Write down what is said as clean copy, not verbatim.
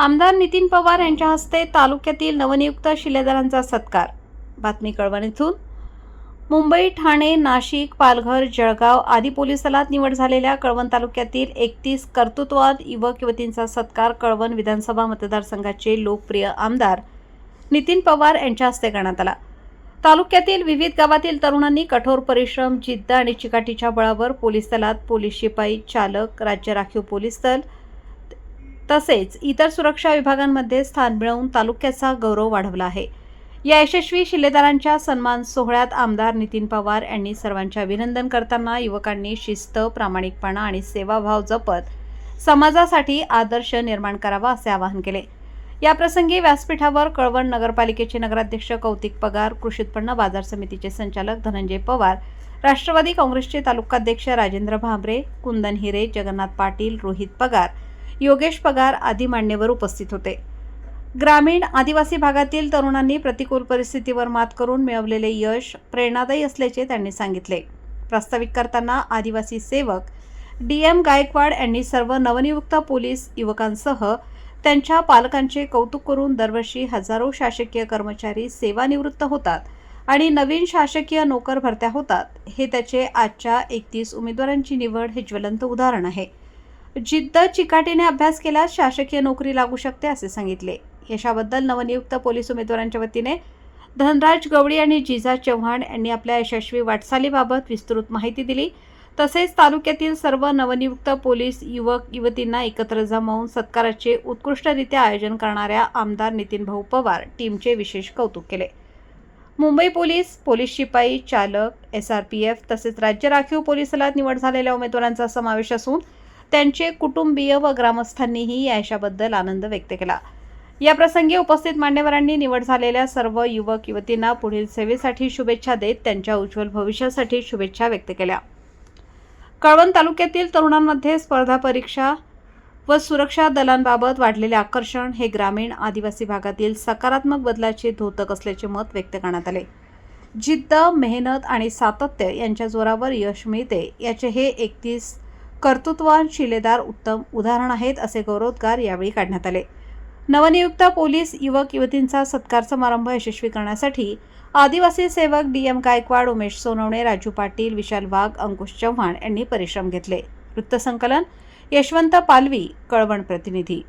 आमदार नितीन पवार यांच्या हस्ते तालुक्यातील नवनियुक्त शिलेदारांचा सत्कार। बातमी कळवण येथून। मुंबई, ठाणे, नाशिक, पालघर, जळगाव आदी पोलीस दलात निवड झालेल्या कळवण तालुक्यातील 31 कर्तृत्ववान युवक-युवतींचा सत्कार कळवण विधानसभा मतदारसंघाचे लोकप्रिय आमदार नितीन पवार यांच्या हस्ते करण्यात आला। तालुक्यातील विविध गावातील तरुणांनी कठोर परिश्रम, जिद्द आणि चिकाटीच्या बळावर पोलीस दलात पोलीस शिपाई, चालक, राज्य राखीव पोलीस दल तसेच इतर सुरक्षा विभागांमध्ये स्थान मिळवून तालुक्याचा गौरव वाढवला आहे। या यशस्वी शिलेदारांच्या सन्मान सोहळ्यात आमदार नितीन पवार यांनी सर्वांचे अभिनंदन करताना युवकांनी शिस्त, प्रामाणिकपणा आणि सेवाभाव जपत समाजासाठी आदर्श निर्माण करावा असे आवाहन केले। या प्रसंगी व्यासपीठावर कळवण नगरपालिकेचे नगराध्यक्ष कौतिक पगार, कृषी उत्पन्न बाजार समितीचे संचालक धनंजय पवार, राष्ट्रवादी काँग्रेसचे तालुकाध्यक्ष राजेंद्र भांबरे, कुंदन हिरे, जगन्नाथ पाटील, रोहित पगार, योगेश पगार आदी मान्यवर उपस्थित होते। ग्रामीण आदिवासी भागातील तरुणांनी प्रतिकूल परिस्थितीवर मात करून मिळवलेले यश प्रेरणादायी असल्याचे त्यांनी सांगितले। प्रास्ताविक करताना आदिवासी सेवक DM गायकवाड यांनी सर्व नवनियुक्त पोलीस युवकांसह त्यांच्या पालकांचे कौतुक करून दरवर्षी हजारो शासकीय कर्मचारी सेवानिवृत्त होतात आणि नवीन शासकीय नोकर भरत्या होतात, हे त्याचे आजच्या 31 उमेदवारांची निवड हे ज्वलंत उदाहरण आहे। जिद्द, चिकाटीने अभ्यास केल्यास शासकीय नोकरी लागू शकते असे सांगितले। यशाबद्दल नवनियुक्त पोलीस उमेदवारांच्या वतीने धनराज गवळी आणि जिजा चव्हाण यांनी आपल्या यशस्वी वाटचालीबाबत विस्तृत माहिती दिली। तसेच तालुक्यातील सर्व नवनियुक्त पोलीस युवक-युवतींना एकत्र जमवून सत्काराचे उत्कृष्टरित्या आयोजन करणाऱ्या आमदार नितीन भाऊ पवार टीमचे विशेष कौतुक केले। मुंबई पोलीस, पोलीस शिपाई, चालक, SRPF तसेच राज्य राखीव पोलीस दलात निवड झालेल्या उमेदवारांचा समावेश असून त्यांचे कुटुंबीय व ग्रामस्थांनीही या यशाबद्दल आनंद व्यक्त केला। या प्रसंगी उपस्थित मान्यवरांनी निवड झालेल्या सर्व युवक-युवतींना पुढील सेवेसाठी शुभेच्छा देत त्यांच्या उज्ज्वल भविष्यासाठी शुभेच्छा व्यक्त केल्या। कळवण तालुक्यातील तरुणांमध्ये स्पर्धा परीक्षा व सुरक्षा दलांबाबत वाढलेले आकर्षण हे ग्रामीण आदिवासी भागातील सकारात्मक बदलाचे द्योतक असल्याचे मत व्यक्त करण्यात आले। जिद्द, मेहनत आणि सातत्य यांच्या जोरावर यश मिळते याचे हे 31 कर्तृत्ववान शिलेदार उत्तम उदाहरण आहेत असे गौरवोद्गार यावेळी काढण्यात आले। नवनियुक्त पोलीस युवक-युवतींचा सत्कार समारंभ यशस्वी करण्यासाठी आदिवासी सेवक DM गायकवाड, उमेश सोनवणे, राजू पाटील, विशाल वाघ, अंकुश चव्हाण यांनी परिश्रम घेतले। वृत्तसंकलन यशवंत पालवी, कळवण प्रतिनिधी।